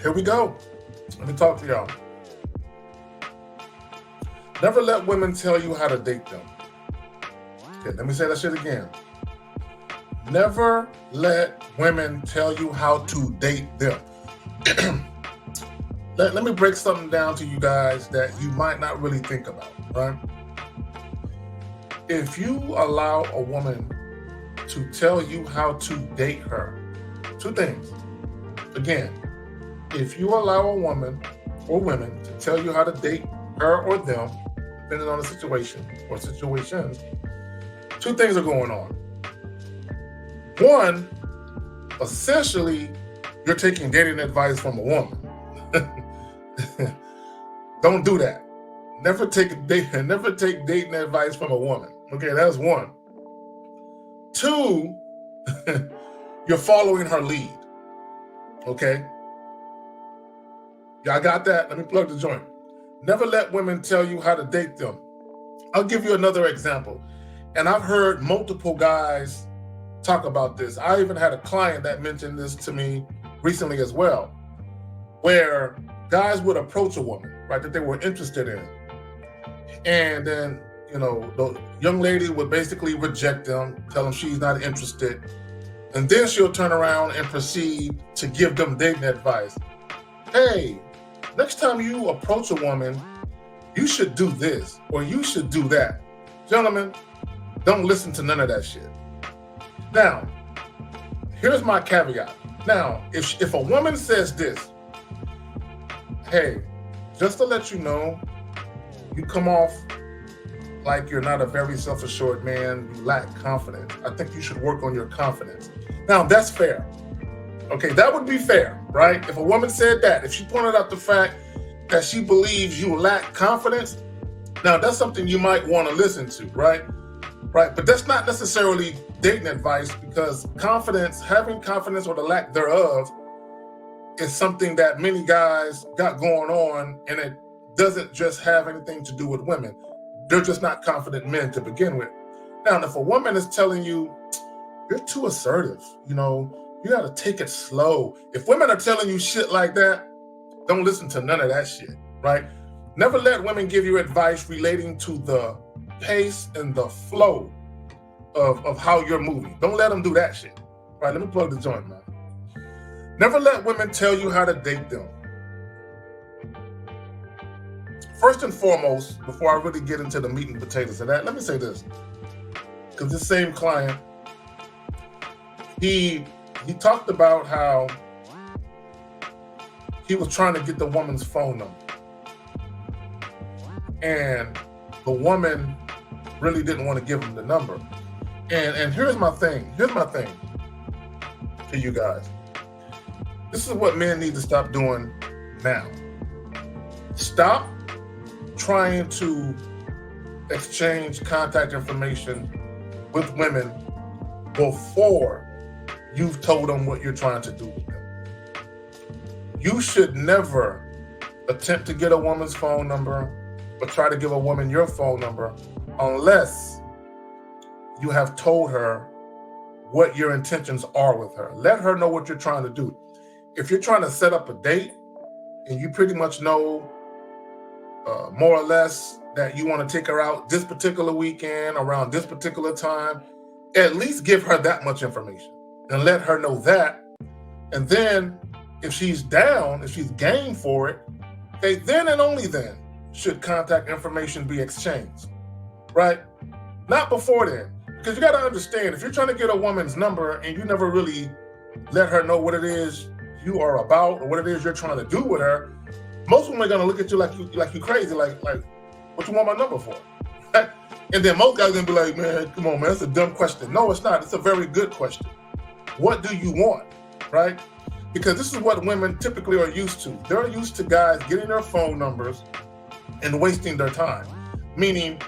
Here we go. Let me talk to y'all. Never let women tell you how to date them. Okay, let me say that shit again. Never let women tell you how to date them. Let me break something down to you guys that you might not really think about, right? If you allow a woman to tell you how to date her, two things. Again, if you allow a woman or women to tell you how to date her or them, depending on the situation or situations, two things are going on. One, essentially, you're taking dating advice from a woman. Don't do that. Never take dating advice from a woman. Okay, that's one. Two, you're following her lead. Okay? Y'all got that? Let me plug the joint. Never let women tell you how to date them. I'll give you another example. And I've heard multiple guys talk about this. I even had a client that mentioned this to me recently as well, where guys would approach a woman, right, that they were interested in. And then, the young lady would basically reject them, tell them she's not interested. And then she'll turn around and proceed to give them dating advice. Hey, next time you approach a woman, you should do this or you should do that. Gentlemen, don't listen to none of that shit. Now, here's my caveat. Now, if a woman says this, hey, just to let you know, you come off like you're not a very self-assured man, you lack confidence. I think you should work on your confidence. Now, that's fair. Okay, that would be fair, right? If a woman said that, if she pointed out the fact that she believes you lack confidence, now that's something you might want to listen to, right? Right, but that's not necessarily dating advice, because having confidence or the lack thereof is something that many guys got going on, and it doesn't just have anything to do with women. They're just not confident men to begin with. Now, if a woman is telling you, you're too assertive, you got to take it slow. If women are telling you shit like that, don't listen to none of that shit, right? Never let women give you advice relating to the pace and the flow of how you're moving. Don't let them do that shit. Right, let me plug the joint, man. Never let women tell you how to date them. First and foremost, before I really get into the meat and potatoes of that, let me say this. Because this same client, he talked about how he was trying to get the woman's phone number. And the woman really didn't want to give him the number. And here's my thing. Here's my thing to you guys. This is what men need to stop doing now. Stop trying to exchange contact information with women before you've told them what you're trying to do with them. You should never attempt to get a woman's phone number or try to give a woman your phone number unless you have told her what your intentions are with her. Let her know what you're trying to do. If you're trying to set up a date and you pretty much know more or less that you want to take her out this particular weekend around this particular time, at least give her that much information and let her know that. And then if she's down, if she's game for it, okay, then and only then should contact information be exchanged, right? Not before then. Because you got to understand, if you're trying to get a woman's number and you never really let her know what it is you are about or what it is you're trying to do with her, most women are going to look at you like you crazy, like what you want my number for? Right? And then most guys are going to be like, man, come on, man, that's a dumb question. No, it's not. It's a very good question. What do you want, right? Because this is what women typically are used to. They're used to guys getting their phone numbers and wasting their time. Meaning,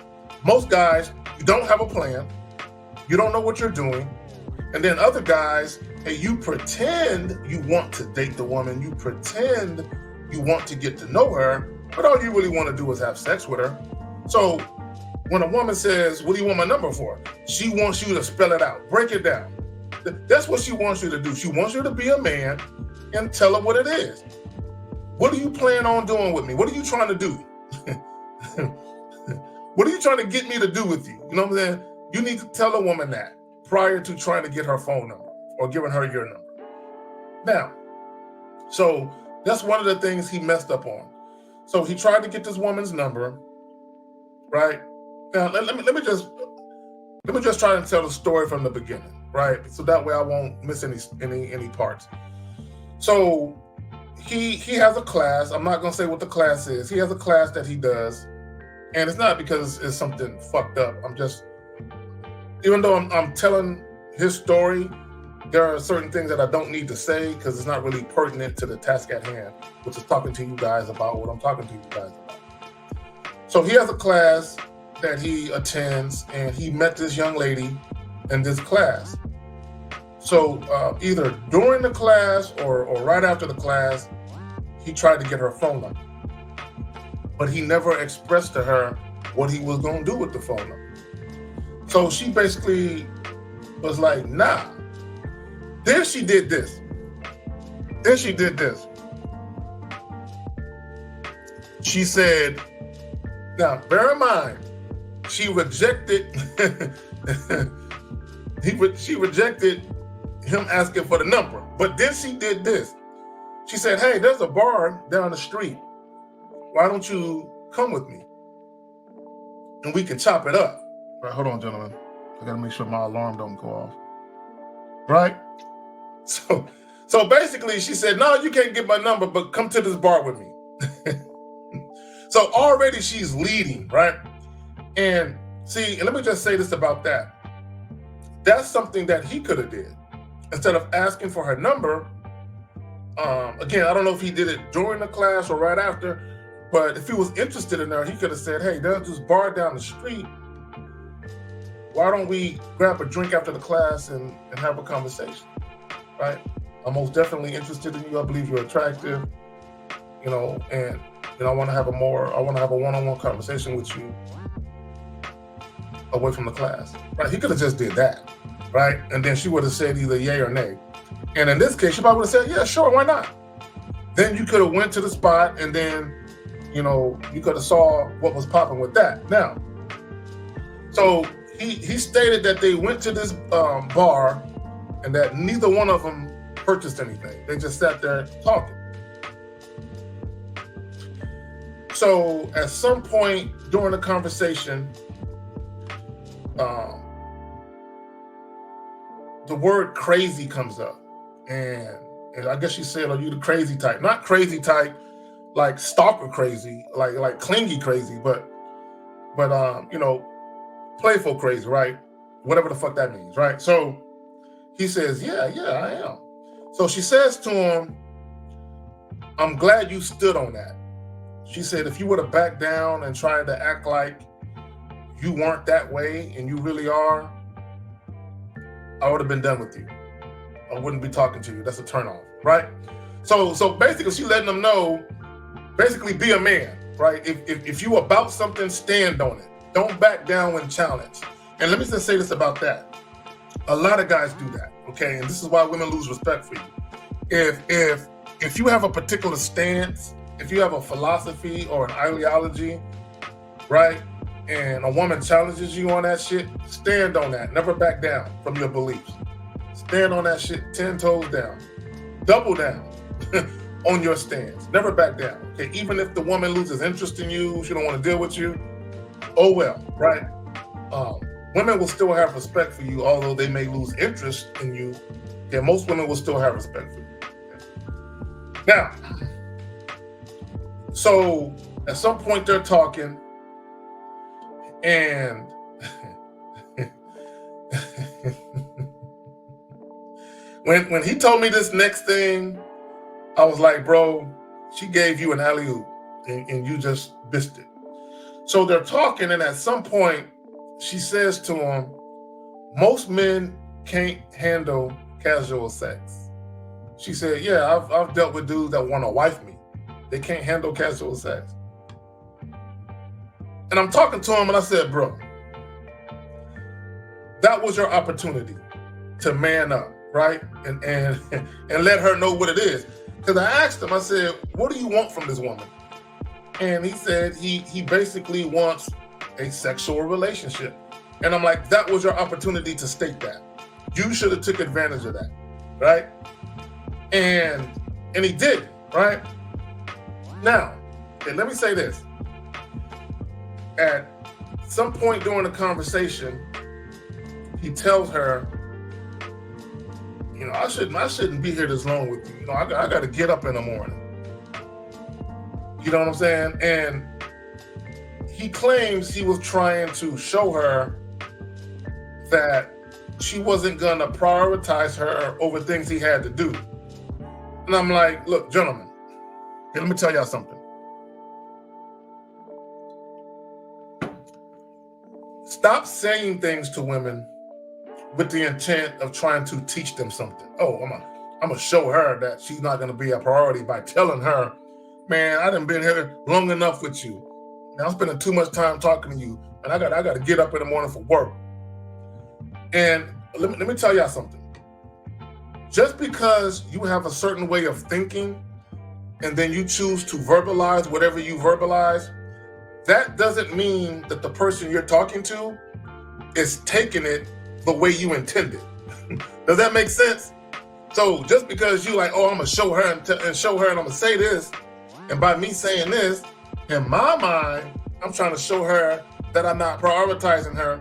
most guys, you don't have a plan. You don't know what you're doing. And then other guys, hey, you pretend you want to date the woman. You pretend you want to get to know her, but all you really want to do is have sex with her. So when a woman says, what do you want my number for? She wants you to spell it out, break it down. That's what she wants you to do. She wants you to be a man and tell her what it is. What do you plan on doing with me? What are you trying to do? What are you trying to get me to do with you? You know what I'm saying? You need to tell a woman that prior to trying to get her phone number or giving her your number. Now, so that's one of the things he messed up on. So he tried to get this woman's number, right? Now let me just try and tell the story from the beginning, right? So that way I won't miss any parts. So he has a class. I'm not gonna say what the class is. He has a class that he does, and it's not because it's something fucked up. I'm just, even though I'm telling his story, there are certain things that I don't need to say because it's not really pertinent to the task at hand, which is talking to you guys about what I'm talking to you guys about. So he has a class that he attends, and he met this young lady in this class. So either during the class or right after the class, he tried to get her phone number. But he never expressed to her what he was going to do with the phone number. So she basically was like, nah. Then she did this. She said, now bear in mind, she rejected she rejected him asking for the number. But then she did this. She said, hey, there's a bar down the street. Why don't you come with me? And we can chop it up. Right, hold on, gentlemen. I gotta make sure my alarm don't go off. Right? So basically she said, no, you can't get my number, but come to this bar with me. So already she's leading, right? And see, and let me just say this about that. That's something that he could have did. Instead of asking for her number, again, I don't know if he did it during the class or right after, but if he was interested in her, he could have said, hey, there's this bar down the street. Why don't we grab a drink after the class and have a conversation, right? I'm most definitely interested in you. I believe you're attractive, you know, and I want to have a one-on-one conversation with you away from the class, right? He could have just did that, right? And then she would have said either yay or nay. And in this case, she probably would have said, yeah, sure, why not? Then you could have went to the spot and then, you know, you could have saw what was popping with that. Now, so he stated that they went to this bar and that neither one of them purchased anything. They just sat there talking. So at some point during the conversation, the word crazy comes up. And I guess she said, are you the crazy type? Not crazy type, like stalker crazy, like clingy crazy, but you know, playful crazy, right? Whatever the fuck that means, right? So he says, yeah, I am. So she says to him, I'm glad you stood on that. She said, if you would have backed down and tried to act like you weren't that way and you really are, I would have been done with you. I wouldn't be talking to you. That's a turnoff, right? So basically she letting them know, basically be a man, right? If you about something, stand on it. Don't back down when challenged. And let me just say this about that. A lot of guys do that, okay? And this is why women lose respect for you. If you have a particular stance, if you have a philosophy or an ideology, right? And a woman challenges you on that shit, stand on that. Never back down from your beliefs. Stand on that shit 10 toes down. Double down on your stance. Never back down. Okay, even if the woman loses interest in you, she don't want to deal with you, oh well, right? Women will still have respect for you, although they may lose interest in you. Okay, most women will still have respect for you. Okay. Now, so at some point they're talking, and when he told me this next thing, I was like, bro, she gave you an alley-oop and you just missed it. So they're talking, and at some point she says to him, most men can't handle casual sex. She said, yeah, I've dealt with dudes that want to wife me. They can't handle casual sex. And I'm talking to him and I said, bro, that was your opportunity to man up. right? And let her know what it is. Because I asked him, I said, what do you want from this woman? And he said he basically wants a sexual relationship. And I'm like, that was your opportunity to state that. You should have took advantage of that, right? And he did, right? Now, and let me say this. At some point during the conversation, he tells her, you know, I shouldn't be here this long with you. You know, I got to get up in the morning. You know what I'm saying? And he claims he was trying to show her that she wasn't going to prioritize her over things he had to do. And I'm like, look, gentlemen, let me tell y'all something. Stop saying things to women with the intent of trying to teach them something. Oh, I'm going to show her that she's not going to be a priority by telling her, man, I done been here long enough with you. Now I'm spending too much time talking to you, and I got to get up in the morning for work. And let me tell y'all something. Just because you have a certain way of thinking and then you choose to verbalize whatever you verbalize, that doesn't mean that the person you're talking to is taking it the way you intended. Does that make sense? So just because you like, oh, I'm going to show her and show her and I'm going to say this, and by me saying this, in my mind, I'm trying to show her that I'm not prioritizing her.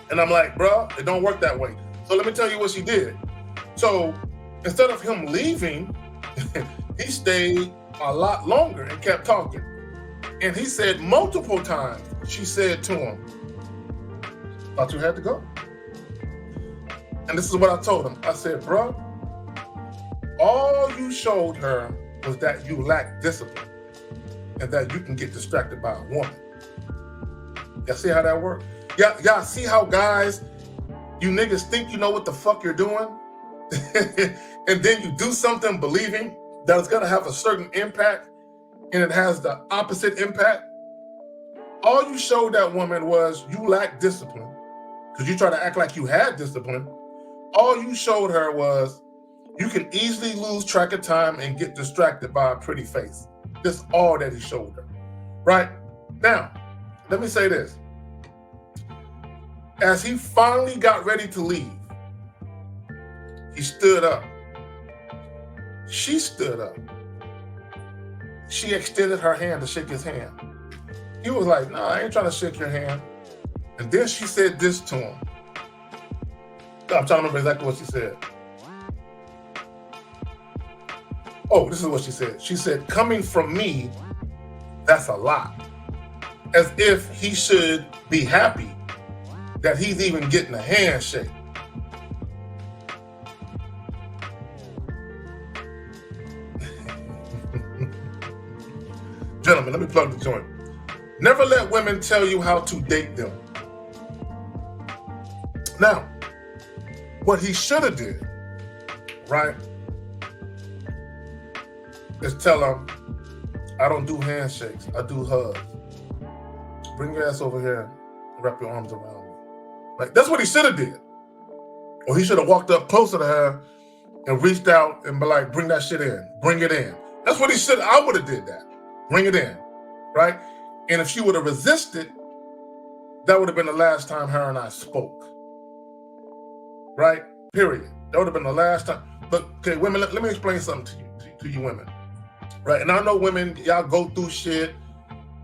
And I'm like, bro, it don't work that way. So let me tell you what she did. So instead of him leaving, he stayed a lot longer and kept talking. And he said multiple times, she said to him, thought you had to go. And this is what I told him. I said, bro, all you showed her was that you lack discipline and that you can get distracted by a woman. Y'all see how that works? Y'all see how guys, you niggas think you know what the fuck you're doing? And then you do something believing that it's gonna have a certain impact and it has the opposite impact. All you showed that woman was you lack discipline because you try to act like you had discipline. All you showed her was you can easily lose track of time and get distracted by a pretty face. That's all that he showed her, right? Now, let me say this. As he finally got ready to leave, he stood up. She stood up. She extended her hand to shake his hand. He was like, nah, I ain't trying to shake your hand. And then she said this to him. I'm trying to remember exactly what she said. Oh, this is what she said. She said, coming from me, that's a lot. As if he should be happy that he's even getting a handshake. Gentlemen, let me plug the joint. Never let women tell you how to date them. Now, what he should have did, right, is tell her, I don't do handshakes, I do hugs. Bring your ass over here and wrap your arms around me. Like, that's what he should have did. Or he should have walked up closer to her and reached out and be like, bring that shit in, bring it in. That's what he should have, I would have did that. Bring it in, right? And if she would have resisted, that would have been the last time her and I spoke, right? Period. That would have been the last time. But, okay, women, let me explain something to you women, right? And I know women, y'all go through shit.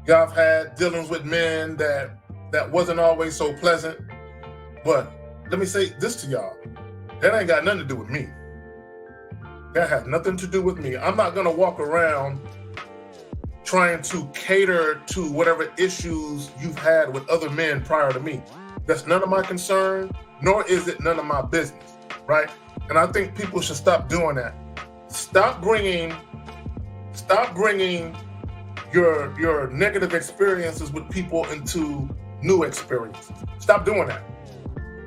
Y'all have had dealings with men that wasn't always so pleasant. But let me say this to y'all. That ain't got nothing to do with me. That has nothing to do with me. I'm not going to walk around trying to cater to whatever issues you've had with other men prior to me. That's none of my concern, nor is it none of my business, right? And I think people should stop doing that. Stop bringing your negative experiences with people into new experiences. Stop doing that,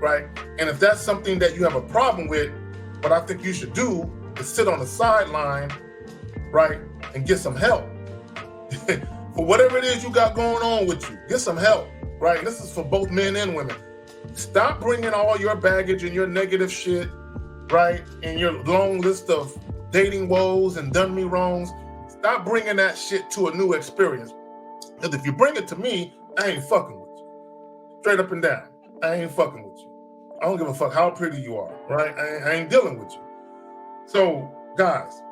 right? And if that's something that you have a problem with, what I think you should do is sit on the sideline, right, and get some help. For whatever it is you got going on with you, get some help, right? And this is for both men and women. Stop bringing all your baggage and your negative shit right? And your long list of dating woes and done me wrongs, stop bringing that shit to a new experience. Because if you bring it to me, I ain't fucking with you. Straight up and down. I ain't fucking with you. I don't give a fuck how pretty you are, right? I ain't dealing with you. So, guys,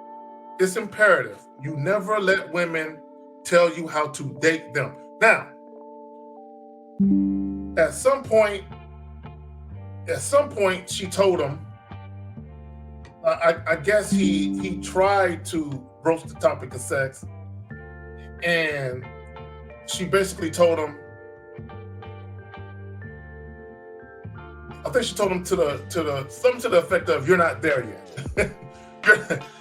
it's imperative. You never let women tell you how to date them. Now, at some point, she told him, I guess he tried to broach the topic of sex, and she basically told him, I think she told him something to the effect of, "You're not there yet."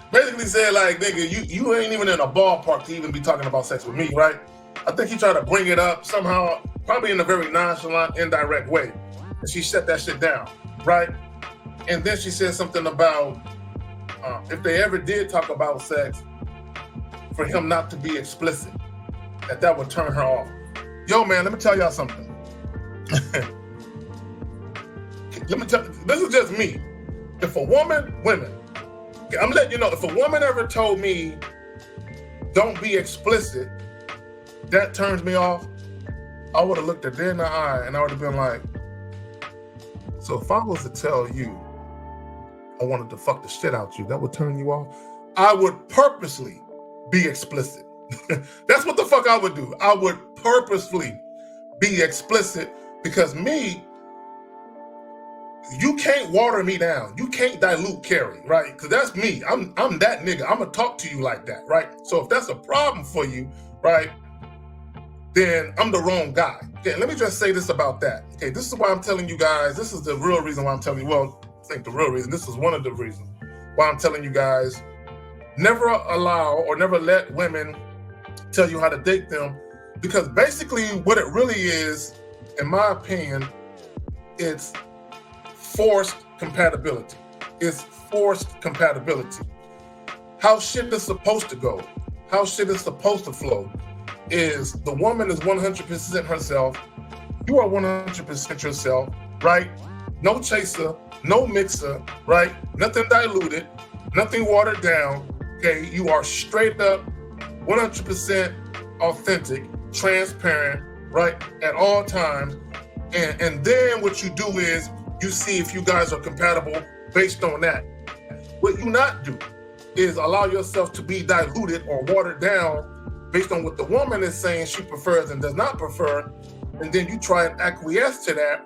Basically said, like, nigga, you ain't even in a ballpark to even be talking about sex with me, right? I think he tried to bring it up somehow, probably in a very nonchalant, indirect way. And she shut that shit down, right? And then she said something about if they ever did talk about sex, for him not to be explicit, that would turn her off. Yo, man, let me tell y'all something. This is just me. If a woman, I'm letting you know, if a woman ever told me, don't be explicit, that turns me off, I would have looked her dead in the eye and I would have been like, so if I was to tell you I wanted to fuck the shit out you, that would turn you off? I would purposely be explicit. That's what the fuck I would do. I would purposefully be explicit, because me, you can't water me down. You can't dilute Carrie, right? Because that's me. I'm that nigga. I'm gonna talk to you like that, right? So if that's a problem for you, right, then I'm the wrong guy. Okay, let me just say this about that. Okay, this is why I'm telling you guys, this is the real reason why I'm telling you, well, I think the real reason, this is one of the reasons why I'm telling you guys, never allow or never let women tell you how to date them, because basically what it really is, in my opinion, it's forced compatibility. It's forced compatibility. How shit is supposed to go, how shit is supposed to flow, is the woman is 100% herself, you are 100% yourself, right? No chaser, no mixer, right? Nothing diluted, nothing watered down, okay? You are straight up 100% authentic, transparent, right? At all times. And then what you do is you see if you guys are compatible based on that. What you not do is allow yourself to be diluted or watered down based on what the woman is saying she prefers and does not prefer, and then you try and acquiesce to that,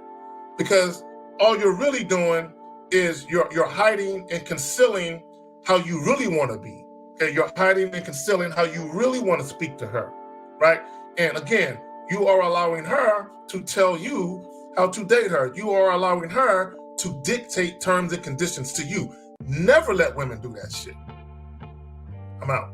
because all you're really doing is you're hiding and concealing how you really want to be. Okay, you're hiding and concealing how you really want to speak to her, right? And again, you are allowing her to tell you how to date her. You are allowing her to dictate terms and conditions to you. Never let women do that shit. I'm out.